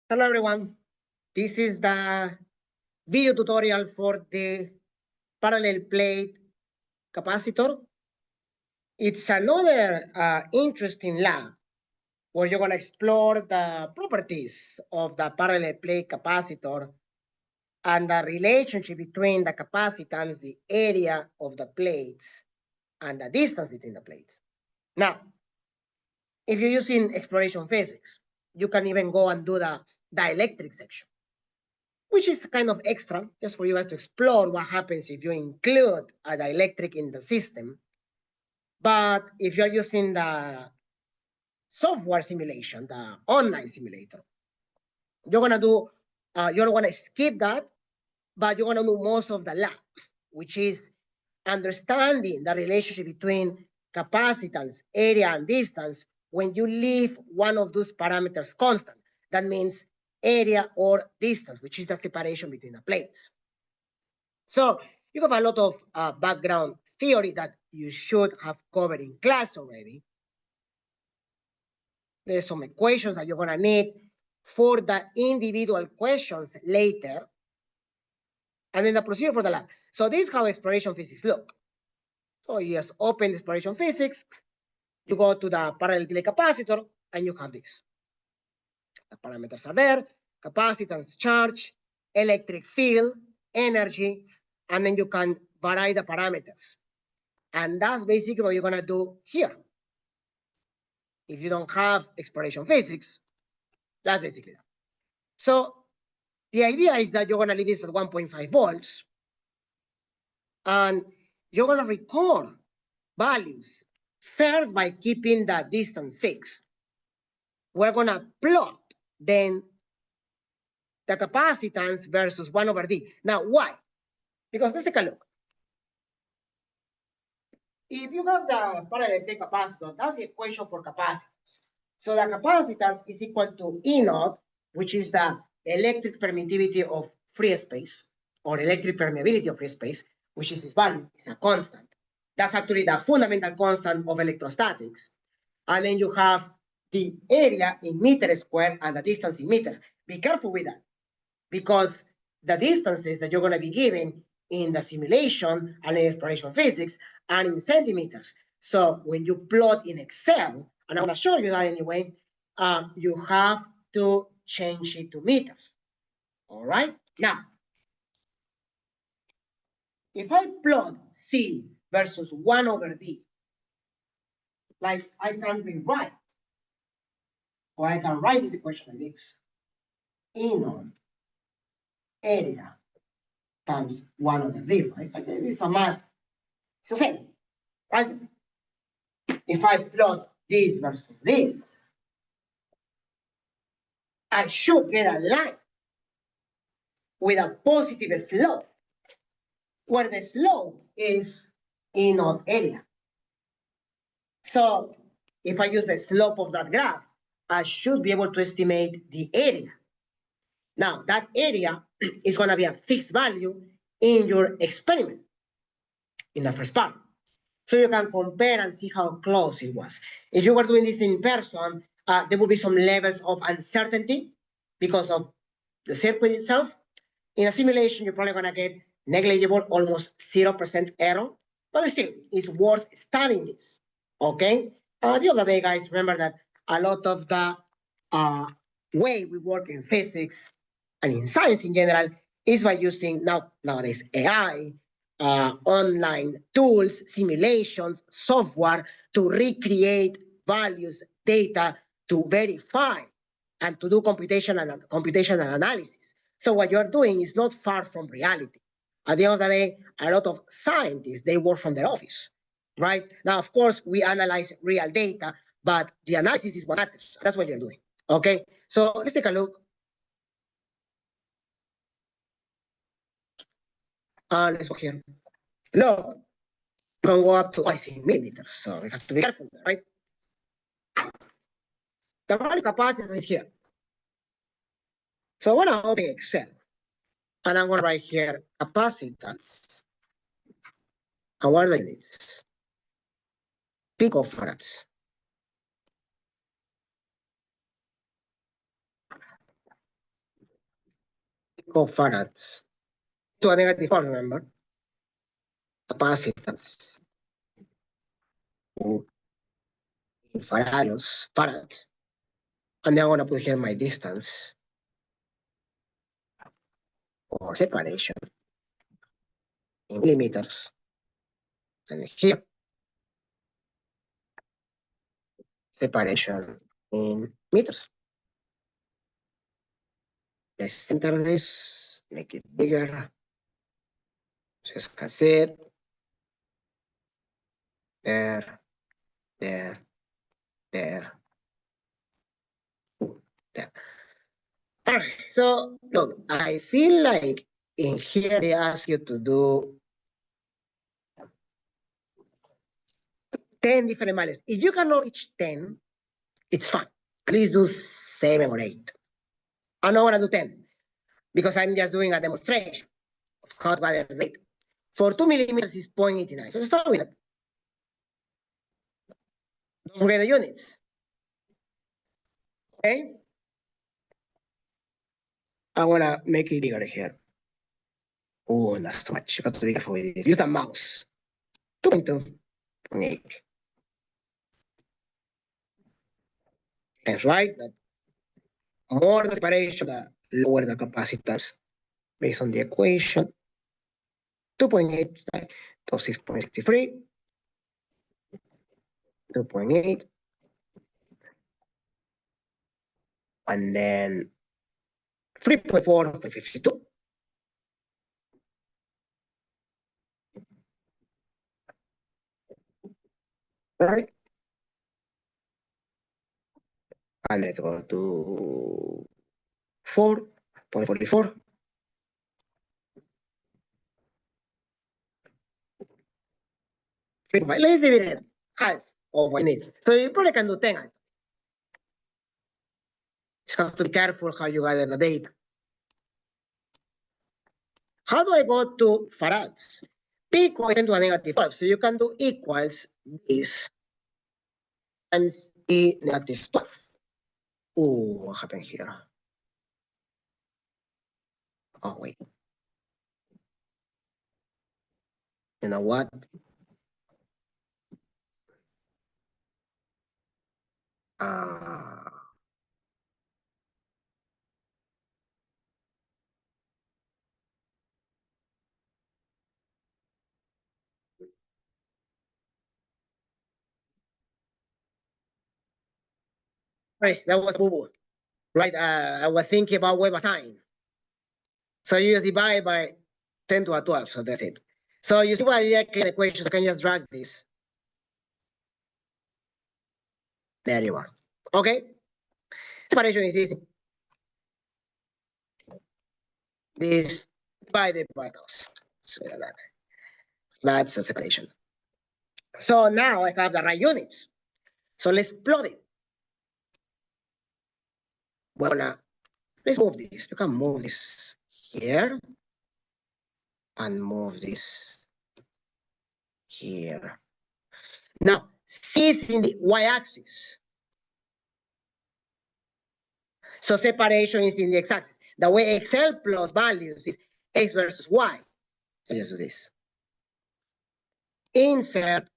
Hello everyone, this is the video tutorial for the parallel plate capacitor. It's another interesting lab where you're going to explore the properties of the parallel plate capacitor and the relationship between the capacitance, the area of the plates, and the distance between the plates. Now, if you're using exploration physics, you can even go and do the dielectric section, which is kind of extra, just for you guys to explore what happens if you include a dielectric in the system. But if you're using the software simulation, the online simulator, you're gonna do, you're gonna skip that, but you're gonna do most of the lab, which is understanding the relationship between capacitance, area, and distance when you leave one of those parameters constant. That means area or distance, which is the separation between the plates. So you have a lot of background theory that you should have covered in class already. There's some equations that you're going to need for the individual questions later. And then the procedure for the lab. So this is how exploration physics look. So you just open exploration physics, you go to the parallel plate capacitor, and you have this. The parameters are there, capacitance, charge, electric field, energy, and then you can vary the parameters. And that's basically what you're going to do here. If you don't have exploration physics, that's basically that. So the idea is that you're going to leave this at 1.5 volts, and you're going to record values first by keeping the distance fixed. We're going to plot then the capacitance versus 1 over D. Now, why? Because let's take a look. If you have the parallel plate capacitor, that's the equation for capacitance. So the capacitance is equal to E naught, which is the electric permittivity of free space, or electric permeability of free space, which is its value, it's a constant. That's actually the fundamental constant of electrostatics. And then you have the area in meters squared and the distance in meters. Be careful with that, because the distances that you're going to be given in the simulation and in exploration physics are in centimeters. So when you plot in Excel, and I'm going to show you that anyway, you have to change it to meters. All right? Now, if I plot C versus 1 over D, like I can rewrite, or I can write this equation like this. E naught area times 1 over D, right? Like, it's a math. It's the same, right? If I plot this versus this, I should get a line with a positive slope, where the slope is E naught area. So if I use the slope of that graph, I should be able to estimate the area. Now, that area is going to be a fixed value in your experiment, in the first part. So you can compare and see how close it was. If you were doing this in person, there would be some levels of uncertainty because of the circuit itself. In a simulation, you're probably going to get negligible, almost 0% error, but still, it's worth studying this, okay? The other day, guys, remember that a lot of the way we work in physics and in science in general is by using nowadays AI, online tools, simulations, software to recreate values, data, to verify and to do computational analysis. So what you're doing is not far from reality. At the end of the day, a lot of scientists, they work from their office, right? Now, of course, we analyze real data, but the analysis is what matters. That's what you're doing, okay? So let's take a look. Let's go here. Look, you can go up to twice in millimeters, so we have to be careful, right? The value capacitance is here. So I want to open Excel, and I'm going to write here capacitance. And what are the units? Picofarads. picofarads to a negative 4, remember? Capacitance in farads. And then I'm going to put here my distance or separation in millimeters. And here, separation in meters. Let's center this, make it bigger. Just cassette. There, there, there. There. All right, so look, I feel like in here they ask you to do 10 different values. If you cannot reach 10, it's fine. Please do 7 or 8. I'm not gonna do 10 because I'm just doing a demonstration of how to gather the rate. For 2 millimeters is 0.89. So start with it. Don't forget the units. Okay? I wanna make it bigger here. Oh, that's too much. You got to be careful with this. Use the mouse. 2.2.8. That's right. The more the separation, the lower the capacitance based on the equation. 2.8 to 6.63. 2.8. And then 3.4 to 52. Right? And let's go to 4.44. Let's divide it half of what I need. So you probably can do 10. Just have to be careful how you gather the data. How do I go to farads? Pico is 10 to a negative 12. So you can do equals this times E negative 12. Oh, what happened here? Oh, wait. You know what? Right, that was boo-boo. Right, I was thinking about web assign. So you just divide by 10 to a 12, so that's it. So you see why I create the equation, so I can just drag this. There you are. Okay? Separation is easy. This divided by those. So that's the separation. So now I have the right units. So let's plot it. Well, now, let's move this. You can move this here and move this here. Now, C is in the y-axis. So separation is in the x-axis. The way Excel plus values is x versus y. So just do this. Insert,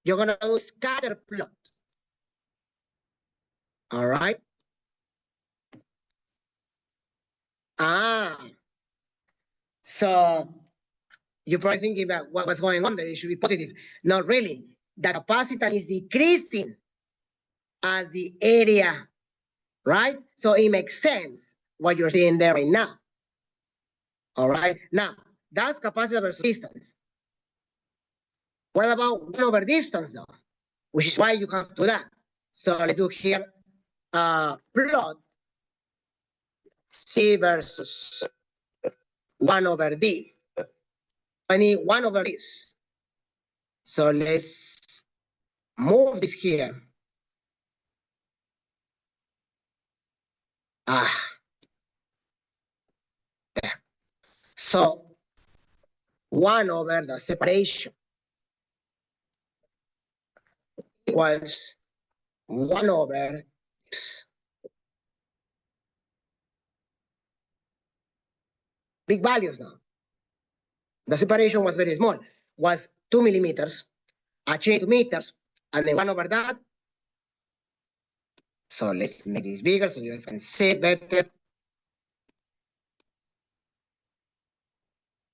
you're gonna do scatter plot. All right. So you're probably thinking about what's going on, that it should be positive. Not really. The capacitance is decreasing as the area, right? So it makes sense what you're seeing there right now. All right. Now, that's capacitance versus distance. What about 1 over distance, though? Which is why you have to do that. So let's do here plot C versus 1 over D. I need 1 over this. So let's move this here. There. So 1 over the separation equals 1 over this. big values now. The separation was very small, was 2 millimeters, I changed to meters, and then 1 over that. So let's make this bigger so you guys can see it better.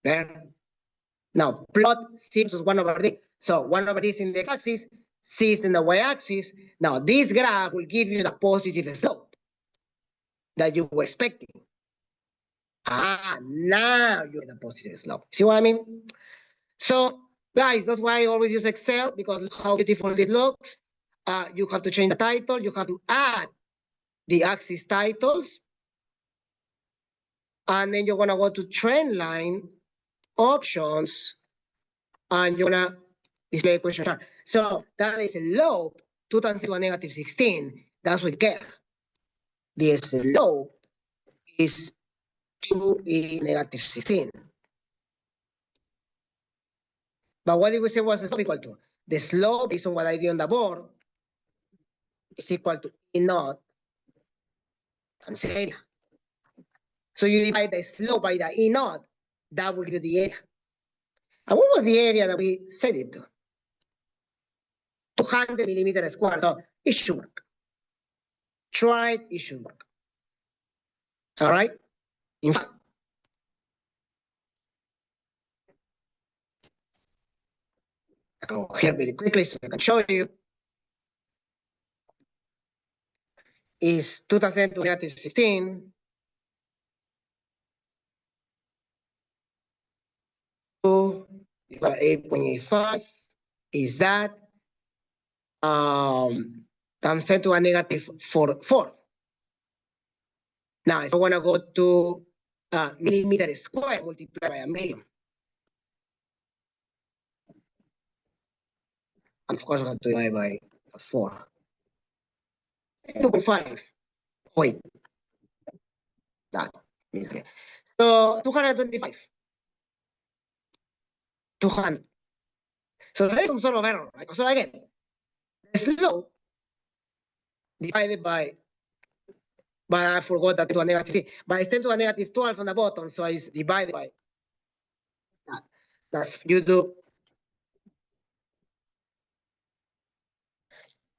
There. Now plot C versus 1 over D. So 1 over D is in the x-axis, C is in the y-axis. Now this graph will give you the positive slope that you were expecting. Now you get the positive slope. See what I mean? So guys, that's why I always use Excel, because look how beautiful it looks. You have to change the title. You have to add the axis titles. And then you're going to go to trend line, options, and you're going to display equation chart. So that is a slope, 2 times to a negative 16. That's what we get. The slope is 2e negative 16. But what did we say was the slope equal to? The slope, based on what I did on the board, is equal to E naught times area. So you divide the slope by the E naught, that will give you the area. And what was the area that we set it to? 200 millimeters squared. So it should work. Try it, it should work. All right? In fact, I can go here very quickly so I can show you. Is 2000 to negative 16 to 8.85 is that times 10 to a negative 4. Now, if I want to go to millimeter square, multiply by a million. And of course, I have to divide by 4. 2.5. Wait. That. Okay. So 225. 200. So there is some sort of error, right? So again, the slope divided by I forgot that to a negative 3, but it's 10 to a negative 12 on the bottom, so it's divided by that. That you do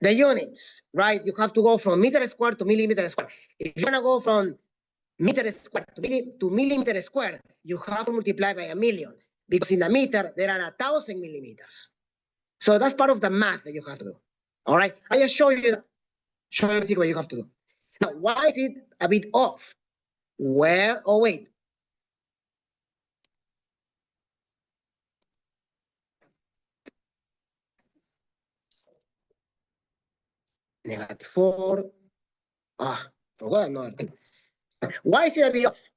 the units, right? You have to go from meter squared to millimeter squared. If you want to go from meter squared to millimeter squared, you have to multiply by a million, because in the meter there are 1,000 millimeters. So that's part of the math that you have to do. All right, I just show you what you have to do. Now, why is it a bit off? Well, oh wait. Negative 4. Forgot another thing. Why is it a bit off?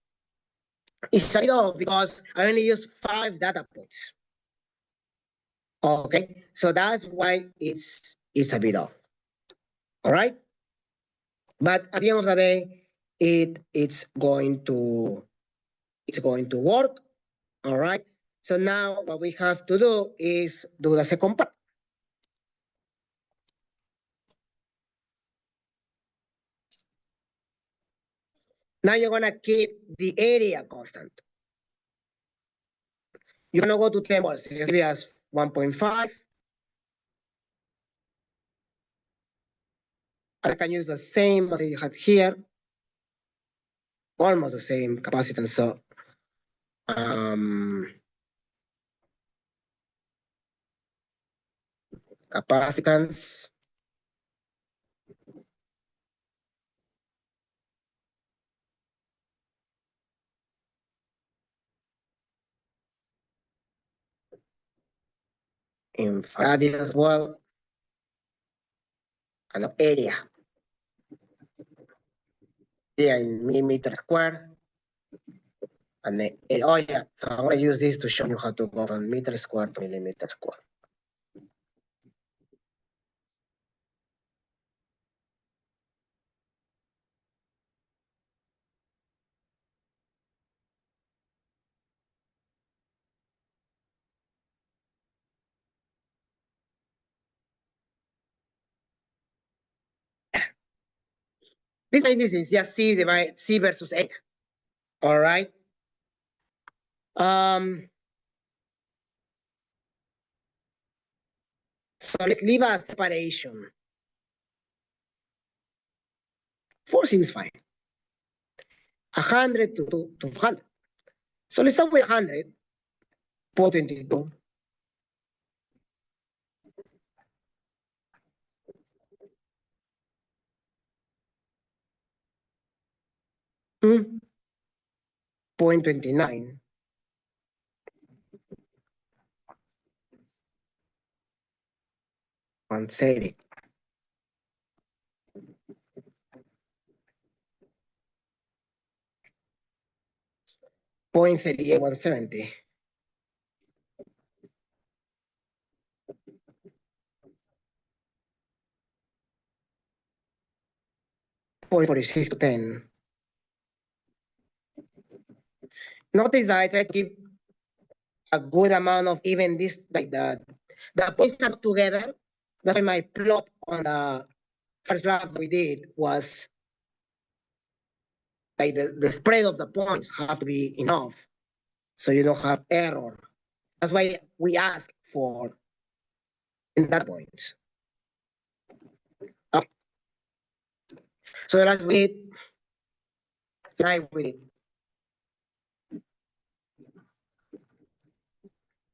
It's a bit off because I only use 5 data points. Okay, so that's why it's a bit off. All right, but at the end of the day, it's going to work. All right. So now what we have to do is do the second part. Now you're gonna keep the area constant. You're gonna go to 10 volts. Just leave it as 1.5. I can use the same as you had here, almost the same capacitance. So capacitance. In farad as well, and area. Area in millimeter square. And then, oh yeah, so I'm gonna use this to show you how to go from meter square to millimeter square. This is just C versus A. All right. So let's leave a separation. 4 seems fine. 100 to 200. So let's start with 100. 422. Hmm. 0.29. 130. 0.38. 170. 0.46 to 10. Notice that I try to keep a good amount of even this, like the points are together. That's why my plot on the first graph we did was like the spread of the points have to be enough so you don't have error. That's why we ask for in that point. Okay. So let's wait. Try with it.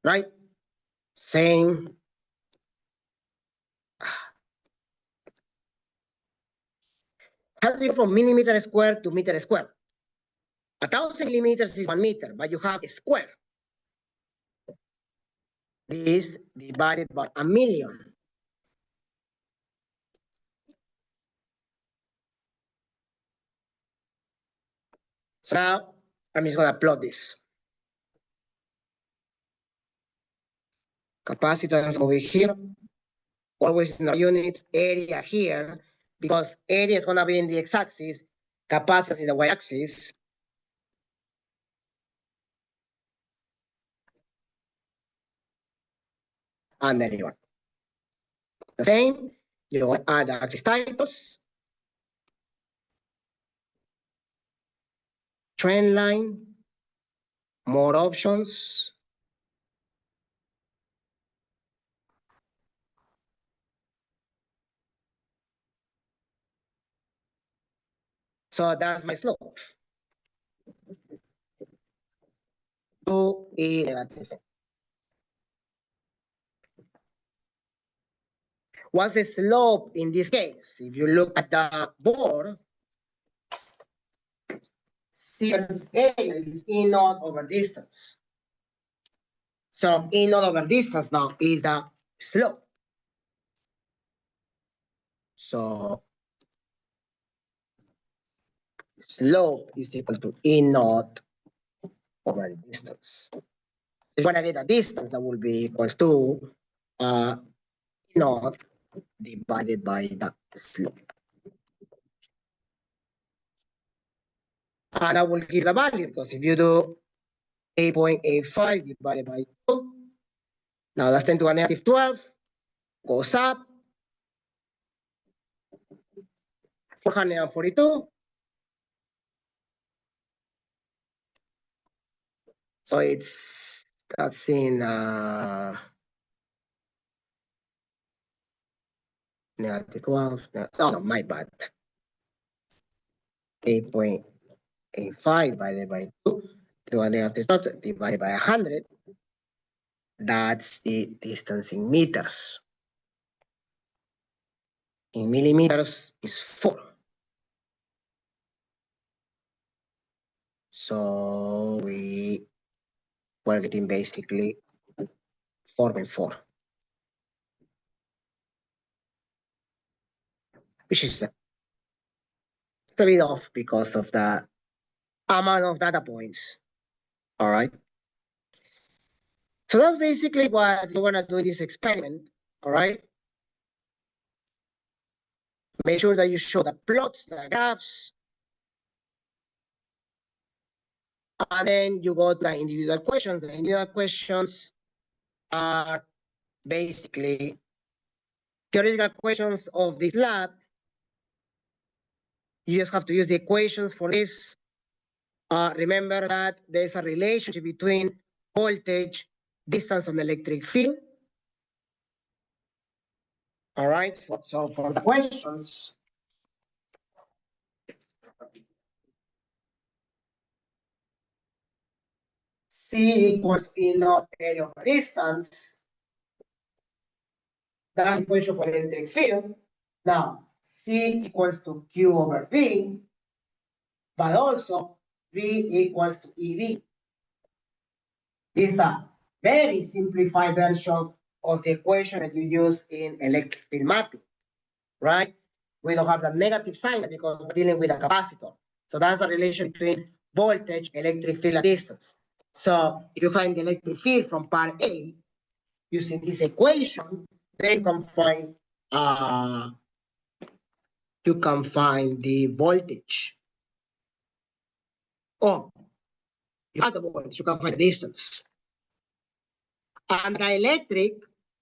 Right? Same. How do you from millimeter square to meter square? 1,000 millimeters is 1 meter, but you have a square. This divided by a million. So now I'm just going to plot this. Capacitance over here, always in our units, area here, because area is going to be in the x-axis, capacitance in the y-axis. And then you are the same. You add the axis types, trend line, more options. So that's my slope. 2 is negative. What's the slope in this case? If you look at the board, C versus A is E naught over distance. So E naught over distance now is the slope. So slope is equal to E naught over distance. If when I get a distance, that will be equals to E naught divided by the slope. And I will give the value because if you do 8.85 divided by 2, now that's 10 to the negative 12, goes up, 442. So that's in negative 12. No, my bad. 8.85 divided by 2 to a negative 12 divided by 100. That's the distance in meters. In millimeters is 4. So we're getting basically 4.4, which is a bit off because of the amount of data points. All right. So that's basically what you're gonna do in this experiment. All right. Make sure that you show the plots, the graphs, and then you go to the individual questions. The individual questions are basically theoretical questions of this lab. You just have to use the equations for this Remember that there's a relationship between voltage, distance, and electric field. All right, so for the questions, C equals E naught area over distance. That's the equation for electric field. Now, C equals to Q over V, but also V equals to EV. This is a very simplified version of the equation that you use in electric field mapping, right? We don't have the negative sign because we're dealing with a capacitor. So that's the relation between voltage, electric field, and distance. So if you find the electric field from part A, using this equation, then you can find the voltage. Oh, you have the voltage, you can find the distance. And the electric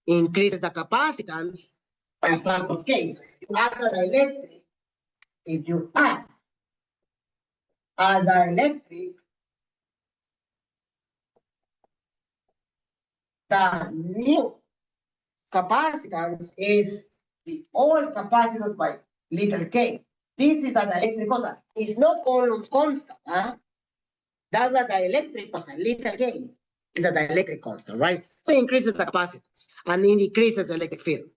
increases the capacitance by a factor of K. So if you add the dielectric, if you add a dielectric, the new capacitance is the old capacitance by little k. This is the dielectric constant. It's not Coulomb's constant. Huh? That's the dielectric constant, little k is the dielectric constant, right? So it increases the capacitance and it decreases the electric field.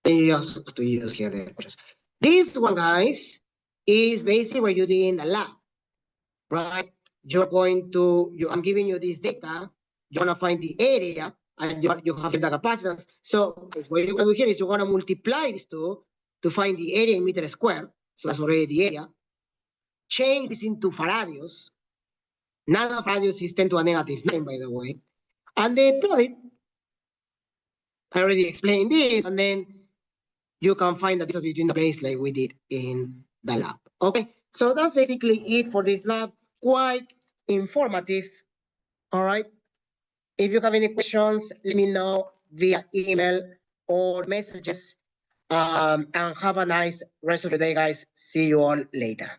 Then you just have to use here the equations. This one, guys, is basically what you did in the lab, right? I'm giving you this data. You're gonna find the area, and you have the capacitance. So what you're gonna do here is you're gonna multiply these two to find the area in meters squared. So that's already the area. Change this into faradios. Nanofaradios is 10 to a negative 9, by the way. And then plot it. I already explained this, and then you can find the distance between the planes like we did in the lab. Okay, so that's basically it for this lab. Quite informative. All right. If you have any questions, let me know via email or messages. And have a nice rest of the day, guys. See you all later.